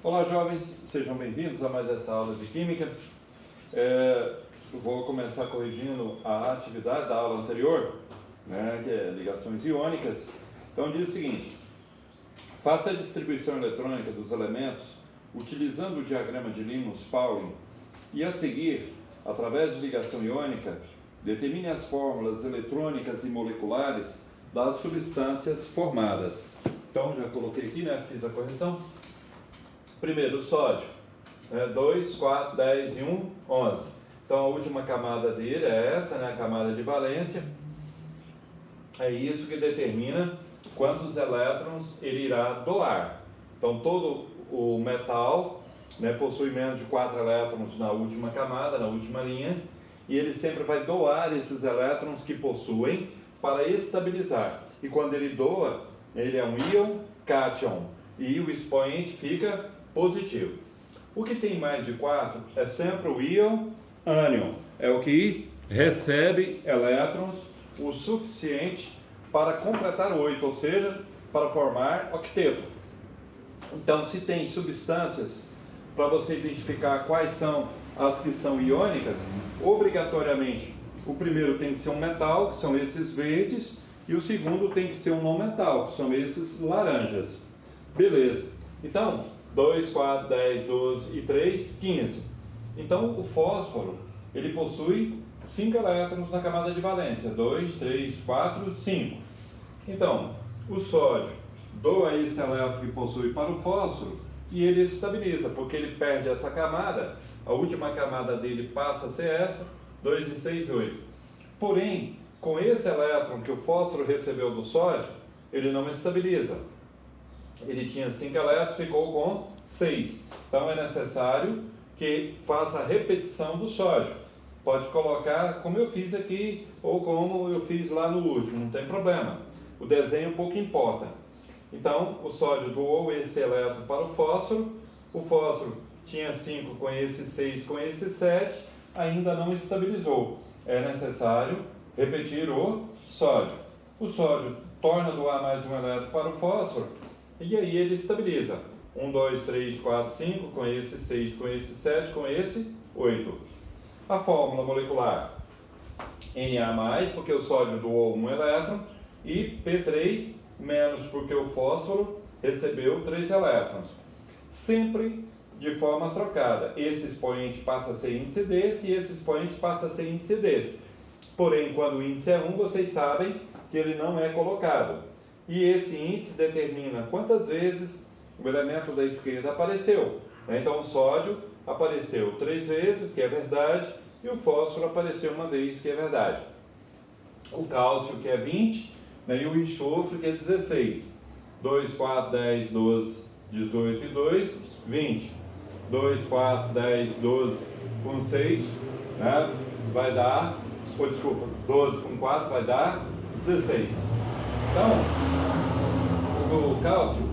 Olá, jovens, sejam bem-vindos a mais essa aula de Química. Eu vou começar corrigindo a atividade da aula anterior, né, que é ligações iônicas. Então diz o seguinte: faça a distribuição eletrônica dos elementos utilizando o diagrama de Linus-Pauling e a seguir, através de ligação iônica, determine as fórmulas eletrônicas e moleculares das substâncias formadas. Então já coloquei aqui, né, fiz a correção. Primeiro, o sódio, 2, 4, 10 e 1, 11. Então a última camada dele é essa, né, a camada de valência. É isso que determina quantos elétrons ele irá doar. Então todo o metal, né, possui menos de 4 elétrons na última camada, na última linha, e ele sempre vai doar esses elétrons que possuem para estabilizar. E quando ele doa, ele é um íon cátion e o expoente fica positivo. O que tem mais de 4 é sempre o íon ânion, é o que recebe elétrons o suficiente para completar 8, ou seja, para formar octeto. Então, se tem substâncias, para você identificar quais são as que são iônicas, obrigatoriamente o primeiro tem que ser um metal, que são esses verdes, e o segundo tem que ser um não metal, que são esses laranjas. Beleza. Então, 2, 4, 10, 12 e 3, 15. Então, o fósforo, ele possui 5 elétrons na camada de valência. 2, 3, 4, 5. Então, o sódio doa esse elétron que possui para o fósforo e ele estabiliza, porque ele perde essa camada, a última camada dele passa a ser essa, 2 e 6, 8. Porém, com esse elétron que o fósforo recebeu do sódio, ele não estabiliza. Ele tinha 5 elétrons, ficou com 6. Então é necessário que faça a repetição do sódio. Pode colocar como eu fiz aqui ou como eu fiz lá no último, não tem problema. O desenho pouco importa. Então o sódio doou esse elétron para o fósforo tinha 5 com esse 6 com esse 7, ainda não estabilizou. É necessário repetir o sódio. O sódio torna a doar mais um elétron para o fósforo e aí ele estabiliza. 1, 2, 3, 4, 5, com esse 6, com esse 7, com esse 8. A fórmula molecular Na+, porque o sódio doou um elétron, e P3- porque o fósforo recebeu 3 elétrons. Sempre de forma trocada. Esse expoente passa a ser índice desse e esse expoente passa a ser índice desse. Porém, quando o índice é 1, vocês sabem que ele não é colocado. E esse índice determina quantas vezes o elemento da esquerda apareceu. Então o sódio apareceu 3 vezes, que é verdade, e o fósforo apareceu uma vez, que é verdade. O cálcio, que é 20, né, e o enxofre, que é 16. 2, 4, 10, 12, 18 e 2, 20. 2, 4, 10, 12 com 6, né, vai dar, 12 com 4 vai dar 16. Então, o cálcio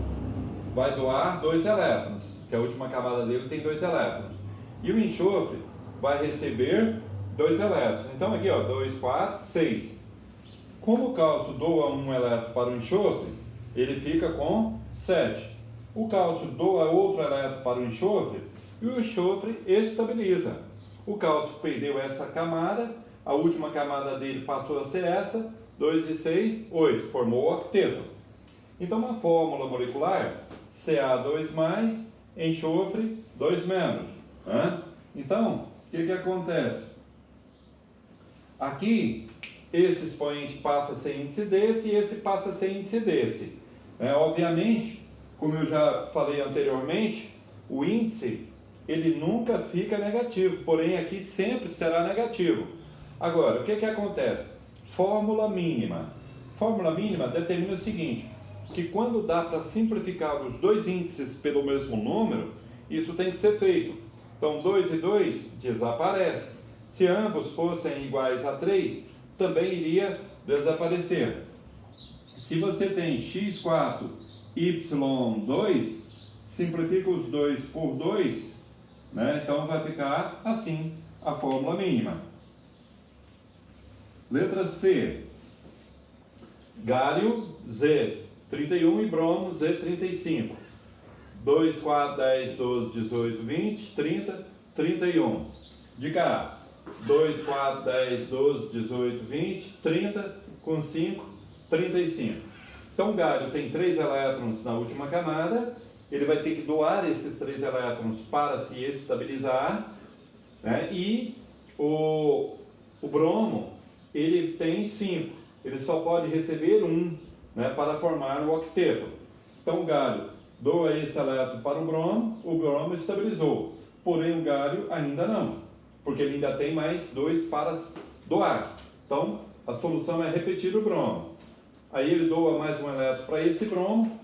vai doar 2 elétrons, que a última camada dele tem 2 elétrons. E o enxofre vai receber 2 elétrons. Então aqui, 2, 4, 6. Como o cálcio doa 1 elétron para o enxofre, ele fica com 7. O cálcio doa outro elétron para o enxofre e o enxofre estabiliza. O cálcio perdeu essa camada, a última camada dele passou a ser essa, 2 e 6, 8, formou o octeto. Então, uma fórmula molecular, Ca2+, enxofre 2-. Então, o que acontece? Aqui, esse expoente passa a ser índice desse e esse passa a ser índice desse. Obviamente, como eu já falei anteriormente, o índice, ele nunca fica negativo, porém aqui sempre será negativo. Agora, o que acontece? Fórmula mínima. Fórmula mínima determina o seguinte, que quando dá para simplificar os dois índices pelo mesmo número, isso tem que ser feito. Então, 2 e 2 desaparece. Se ambos fossem iguais a 3, também iria desaparecer. Se você tem x4, y2, simplifica os 2 por 2, né? Então vai ficar assim a fórmula mínima. Letra C. Gálio Z31 e bromo Z35. 2, 4, 10, 12, 18, 20, 30, 31. De cá, 2, 4, 10, 12, 18, 20, 30, com 5, 35. Então o galho tem 3 elétrons na última camada, ele vai ter que doar esses 3 elétrons para se estabilizar, né? E o bromo, ele tem 5, ele só pode receber 1, né, para formar o octeto. Então o galho doa esse elétron para o bromo estabilizou, porém o galho ainda não, porque ele ainda tem mais 2 para doar. Então a solução é repetir o bromo. Aí ele doa mais um elétron para esse bromo,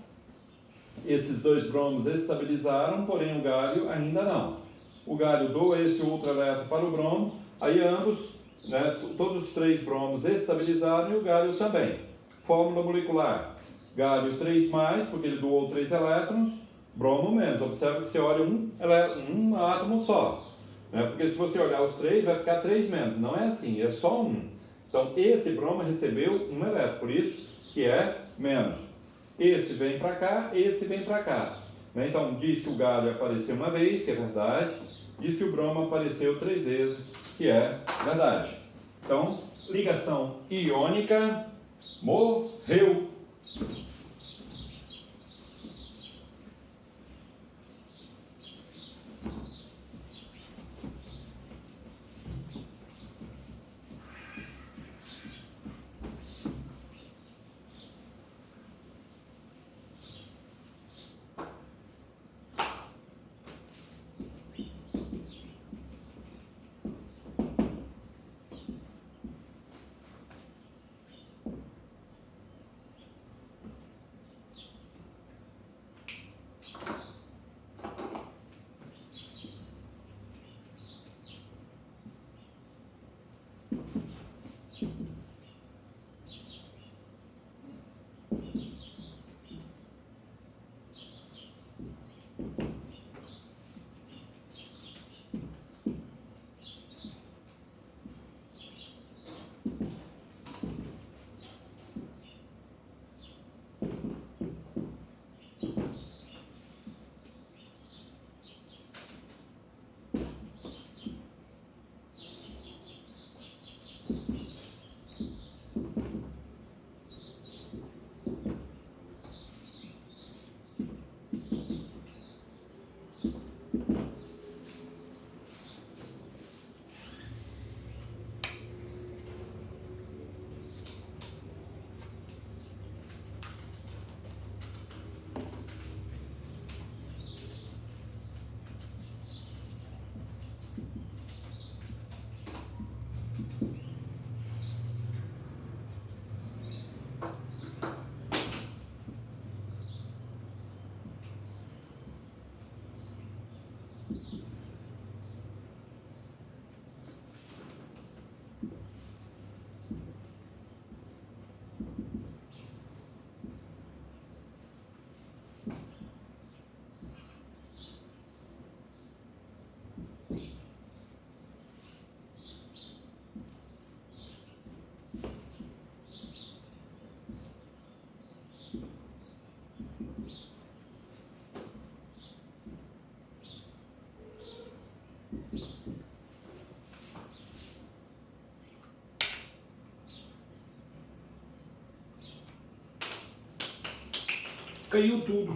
esses 2 bromos estabilizaram, porém o galho ainda não. O galho doa esse outro elétron para o bromo, aí ambos, né, todos os 3 bromos estabilizaram e o galho também. Fórmula molecular: galho 3+, porque ele doou 3 elétrons, bromo menos. Observa que você olha um átomo só, né? Porque se você olhar os 3, vai ficar 3 menos. Não é assim, é só 1. Então esse bromo recebeu 1 elétron, por isso que é menos. Esse vem para cá, esse vem para cá, né? Então diz que o galho apareceu uma vez, que é verdade. Diz que o bromo apareceu 3 vezes, que é verdade. Então, ligação iônica, morreu. Caiu tudo.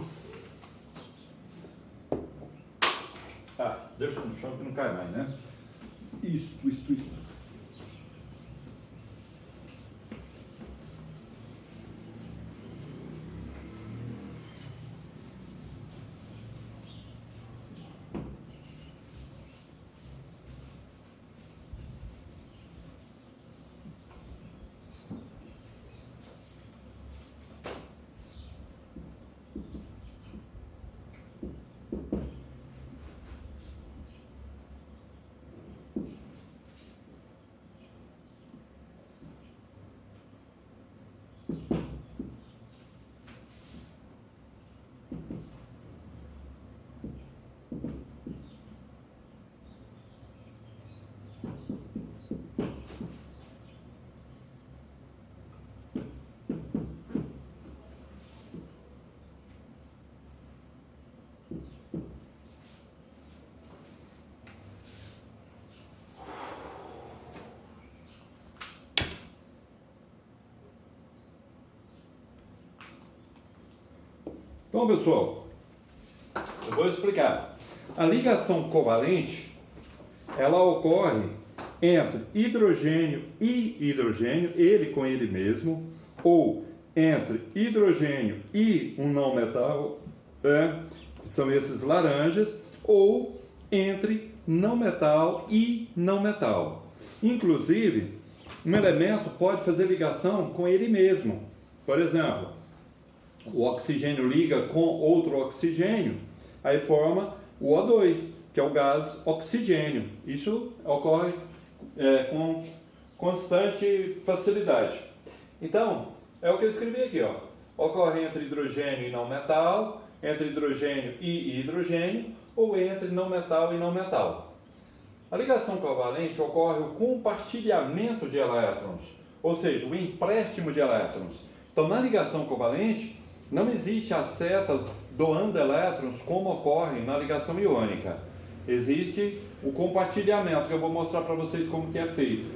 Ah, deixa no chão que não cai mais, né? Isso. Então, pessoal, eu vou explicar. A ligação covalente, ela ocorre entre hidrogênio e hidrogênio, ele com ele mesmo, ou entre hidrogênio e um não metal, que são esses laranjas, ou entre não metal e não metal. Inclusive, um elemento pode fazer ligação com ele mesmo. Por exemplo, o oxigênio liga com outro oxigênio, aí forma o O2, que é o gás oxigênio. Isso ocorre com constante facilidade. Então, é o que eu escrevi aqui, ó. Ocorre entre hidrogênio e não metal, entre hidrogênio e hidrogênio, ou entre não metal e não metal. A ligação covalente ocorre o compartilhamento de elétrons, ou seja, o empréstimo de elétrons. Então, na ligação covalente, não existe a seta doando elétrons como ocorre na ligação iônica. Existe o compartilhamento, que eu vou mostrar para vocês como que é feito.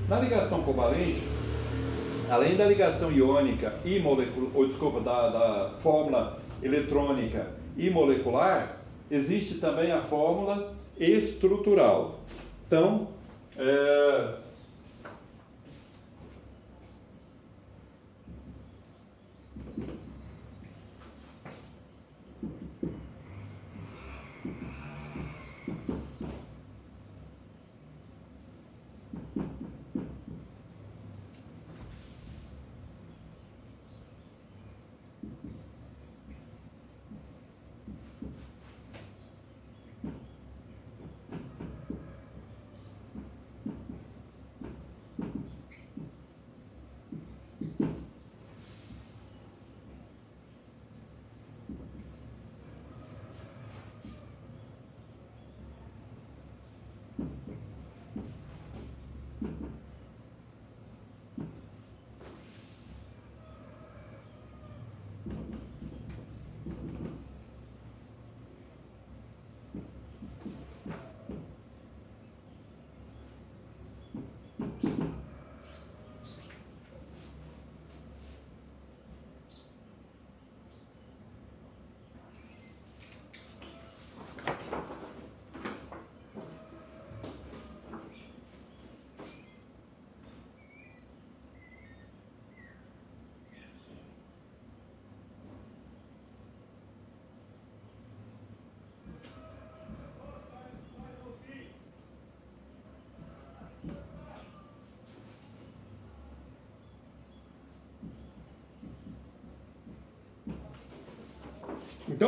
Na ligação covalente, além da ligação iônica e da fórmula eletrônica e molecular, existe também a fórmula estrutural. Então,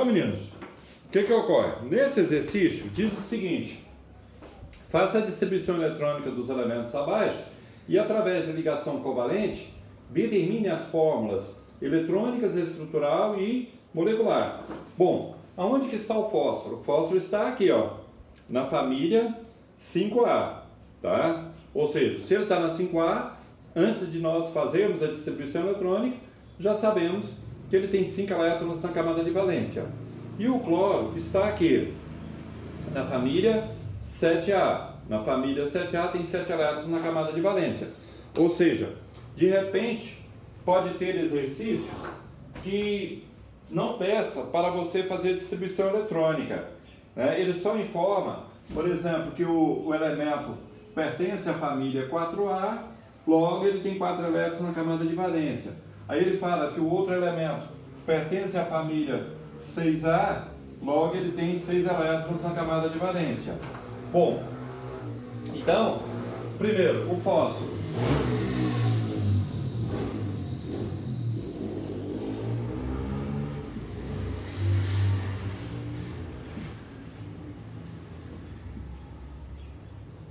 meninos, o que ocorre? Nesse exercício, diz o seguinte: faça a distribuição eletrônica dos elementos abaixo e, através de ligação covalente, determine as fórmulas eletrônicas, estrutural e molecular. Bom, aonde que está o fósforo? O fósforo está aqui, ó, na família 5A, tá? Ou seja, se ele está na 5A, antes de nós fazermos a distribuição eletrônica, já sabemos que ele tem 5 elétrons na camada de valência. E o cloro está aqui, na família 7A. Na família 7A tem 7 elétrons na camada de valência. Ou seja, de repente, pode ter exercício que não peça para você fazer distribuição eletrônica, né? Ele só informa, por exemplo, que o elemento pertence à família 4A, logo ele tem 4 elétrons na camada de valência. Aí ele fala que o outro elemento pertence à família 6A, logo ele tem 6 elétrons na camada de valência. Bom, então, primeiro, o fósforo.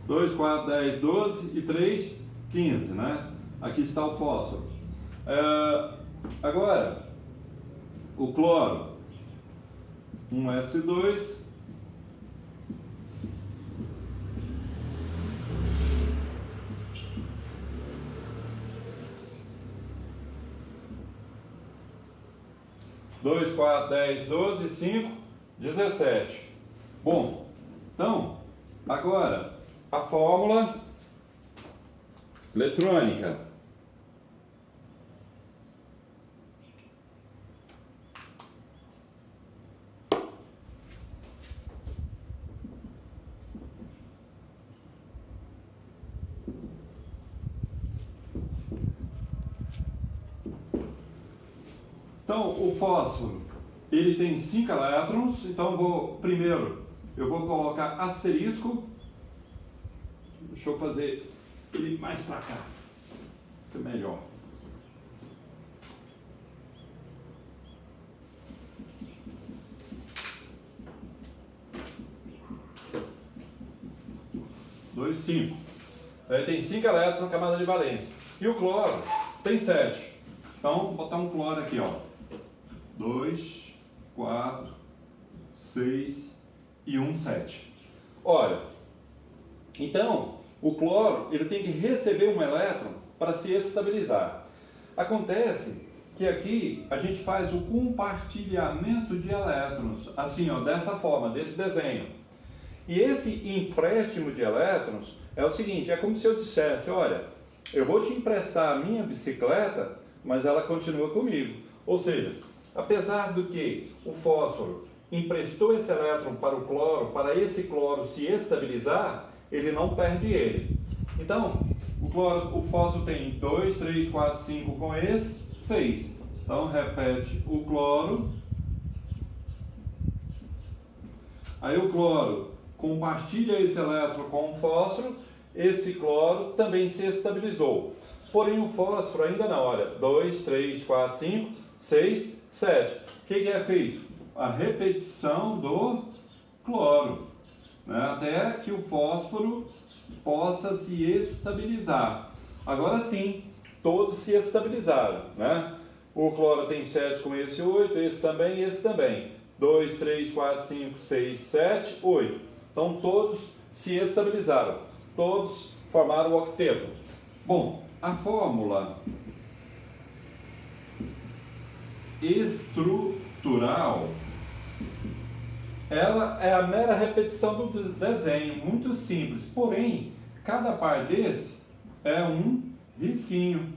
Dois, 4, 10, 12 e 3, 15, né? Aqui está o fósforo. Agora, o cloro, um S2, dois, 4, 10, 12, 5, 17. Bom, então, agora, a fórmula eletrônica. Então, o fósforo, ele tem 5 elétrons, então primeiro eu vou colocar asterisco. Deixa eu fazer ele mais para cá, fica melhor. Dois, 5. Ele tem 5 elétrons na camada de valência. E o cloro tem 7. Então, vou botar um cloro aqui, ó. 2, 4, 6 e 1, 7. Olha, então, o cloro ele tem que receber um elétron para se estabilizar. Acontece que aqui a gente faz o compartilhamento de elétrons, assim, ó, dessa forma, desse desenho. E esse empréstimo de elétrons é o seguinte, é como se eu dissesse, olha, eu vou te emprestar a minha bicicleta, mas ela continua comigo. Ou seja, apesar do que o fósforo emprestou esse elétron para o cloro, para esse cloro se estabilizar, ele não perde ele. Então, o fósforo tem 2, 3, 4, 5 com esse, 6. Então, repete o cloro. Aí o cloro compartilha esse elétron com o fósforo, esse cloro também se estabilizou. Porém, o fósforo ainda não. Olha, 2, 3, 4, 5, 6, 7. O que é feito? A repetição do cloro, né? Até que o fósforo possa se estabilizar. Agora sim, todos se estabilizaram, né? O cloro tem 7 com esse 8, esse também e esse também. 2, 3, 4, 5, 6, 7, 8. Então todos se estabilizaram, todos formaram o octeto. Bom, a fórmula estrutural, ela é a mera repetição do desenho, muito simples. Porém, cada par desse é um risquinho,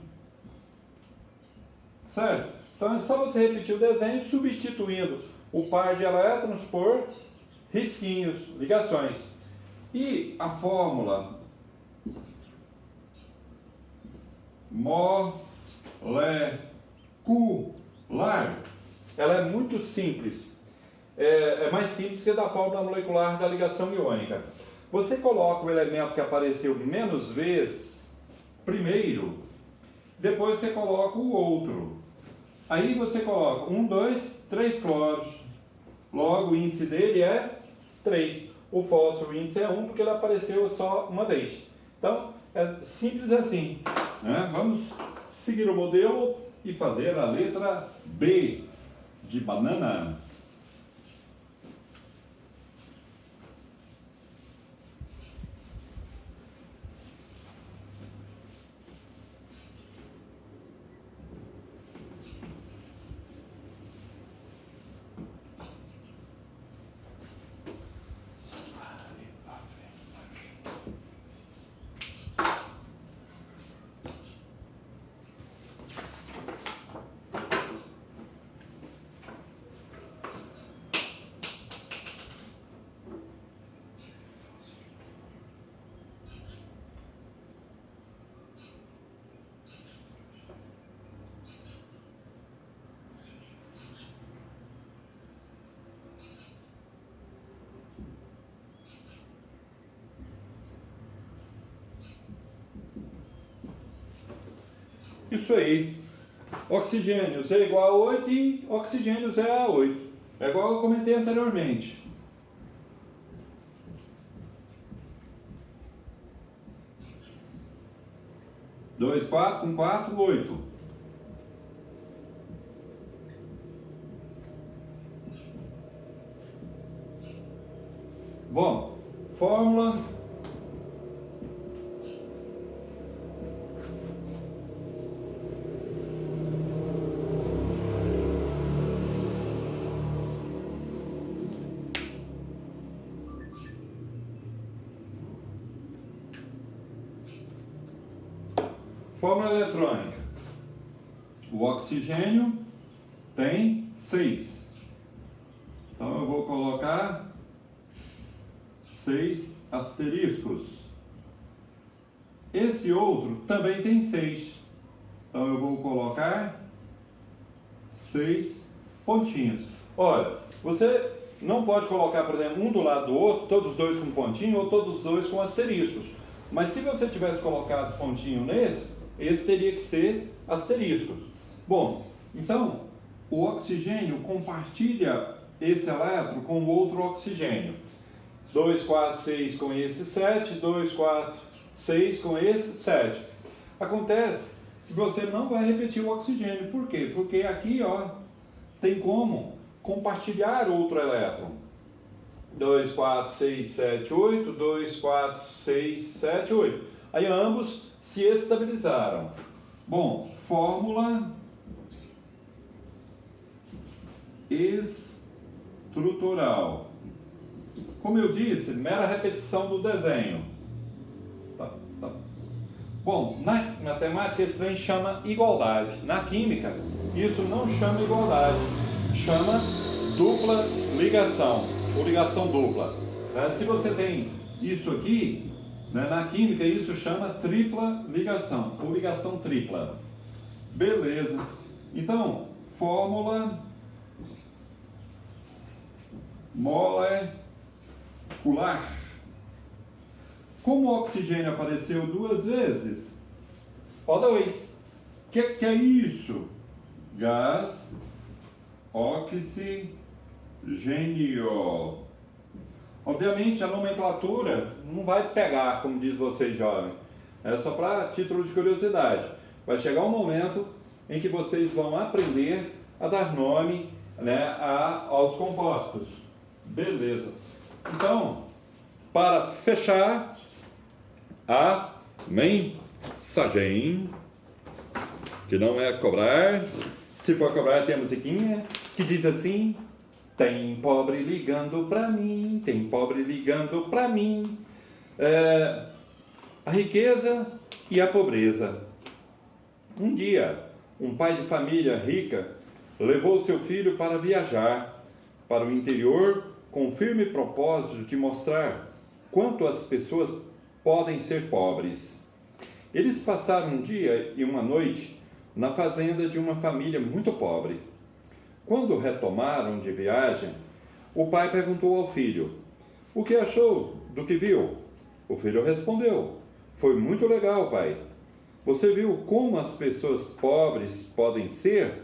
certo? Então é só você repetir o desenho substituindo o par de elétrons por risquinhos, ligações. E a fórmula molecular, ela é muito simples. É mais simples que a da fórmula molecular da ligação iônica. Você coloca o elemento que apareceu menos vezes primeiro, depois você coloca o outro. Aí você coloca 1, 2, 3 cloros. Logo o índice dele é 3. O fósforo, o índice é 1 porque ele apareceu só uma vez. Então, é simples assim, né? Vamos seguir o modelo e fazer a letra B de banana. Isso aí. Oxigênios é igual a 8 e oxigênios é a 8. É igual eu comentei anteriormente. Dois, 4, 1, 4, 8. Bom, fórmula eletrônica. O oxigênio tem 6. Então eu vou colocar 6 asteriscos. Esse outro também tem 6. Então eu vou colocar 6 pontinhos. Olha, você não pode colocar, por exemplo, um do lado do outro, todos os dois com pontinho ou todos os dois com asteriscos. Mas se você tivesse colocado pontinho nesse, esse teria que ser asteriscos. Bom, então, o oxigênio compartilha esse elétron com o outro oxigênio. 2, 4, 6 com esse 7, 2, 4, 6 com esse 7. Acontece que você não vai repetir o oxigênio. Por quê? Porque aqui, ó, tem como compartilhar outro elétron. 2, 4, 6, 7, 8, 2, 4, 6, 7, 8. Aí ambos se estabilizaram. Bom, fórmula estrutural. Como eu disse, mera repetição do desenho. Tá. Bom, na matemática esse trem chama igualdade. Na química, isso não chama igualdade, chama dupla ligação, ou ligação dupla. Se você tem isso aqui, na química isso chama tripla ligação, ou ligação tripla. Beleza. Então, fórmula molecular. Como o oxigênio apareceu 2 vezes, O2. Que é isso? Gás oxigênio. Obviamente a nomenclatura não vai pegar, como diz vocês jovens. É só para título de curiosidade. Vai chegar um momento em que vocês vão aprender a dar nome, aos compostos. Beleza. Então, para fechar, a mensagem, que não é cobrar. Se for cobrar, tem a musiquinha que diz assim: tem pobre ligando pra mim, tem pobre ligando pra mim. A riqueza e a pobreza. Um dia, um pai de família rica levou seu filho para viajar para o interior com o firme propósito de mostrar quanto as pessoas podem ser pobres. Eles passaram um dia e uma noite na fazenda de uma família muito pobre. Quando retomaram de viagem, o pai perguntou ao filho: o que achou do que viu? O filho respondeu: foi muito legal, pai. Você viu como as pessoas pobres podem ser?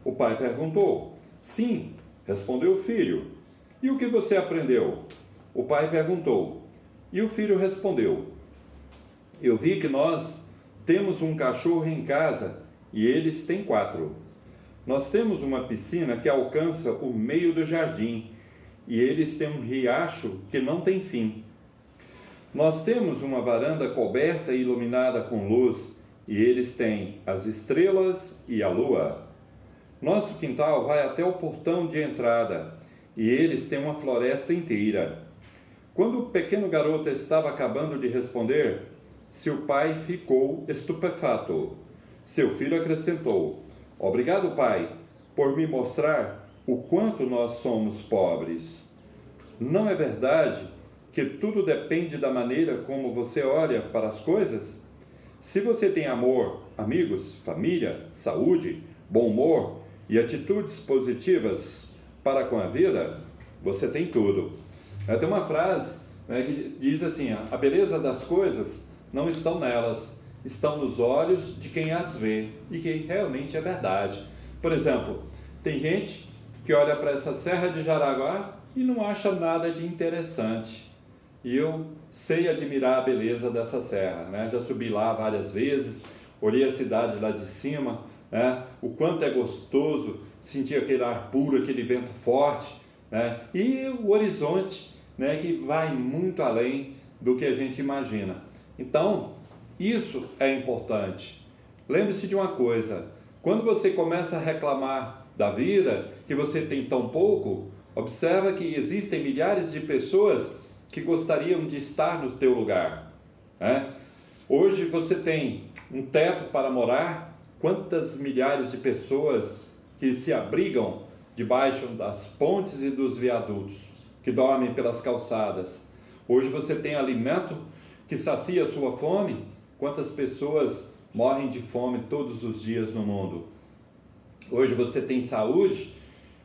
O pai perguntou. Sim, respondeu o filho. E o que você aprendeu? O pai perguntou. E o filho respondeu: eu vi que nós temos um cachorro em casa e eles têm 4. Nós temos uma piscina que alcança o meio do jardim e eles têm um riacho que não tem fim. Nós temos uma varanda coberta e iluminada com luz e eles têm as estrelas e a lua. Nosso quintal vai até o portão de entrada e eles têm uma floresta inteira. Quando o pequeno garoto estava acabando de responder, seu pai ficou estupefato. Seu filho acrescentou: obrigado, pai, por me mostrar o quanto nós somos pobres. Não é verdade que tudo depende da maneira como você olha para as coisas? Se você tem amor, amigos, família, saúde, bom humor e atitudes positivas para com a vida, você tem tudo. Tem uma frase que diz assim: a beleza das coisas não estão nelas, estão nos olhos de quem as vê, e que realmente é verdade. Por exemplo, tem gente que olha para essa Serra de Jaraguá e não acha nada de interessante. E eu sei admirar a beleza dessa serra, Já subi lá várias vezes, olhei a cidade lá de cima, o quanto é gostoso sentir aquele ar puro, aquele vento forte, e o horizonte, que vai muito além do que a gente imagina. Então, isso é importante. Lembre-se de uma coisa: quando você começa a reclamar da vida, que você tem tão pouco, observa que existem milhares de pessoas que gostariam de estar no teu lugar. Hoje você tem um teto para morar. Quantas milhares de pessoas que se abrigam debaixo das pontes e dos viadutos, que dormem pelas calçadas. Hoje você tem alimento que sacia a sua fome. Quantas pessoas morrem de fome todos os dias no mundo? Hoje você tem saúde.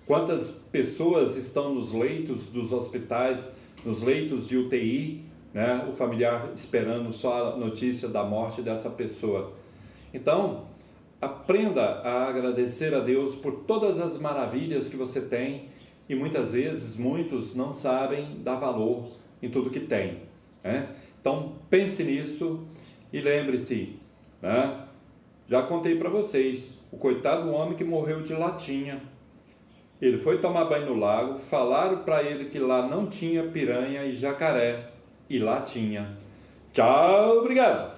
Quantas pessoas estão nos leitos dos hospitais, nos leitos de UTI, né? O familiar esperando só a notícia da morte dessa pessoa. Então, aprenda a agradecer a Deus por todas as maravilhas que você tem, e muitas vezes muitos não sabem dar valor em tudo que tem, né? Então pense nisso e lembre-se, né? Já contei para vocês, o coitado homem que morreu de latinha. Ele foi tomar banho no lago, falaram para ele que lá não tinha piranha e jacaré, e lá tinha. Tchau, obrigado!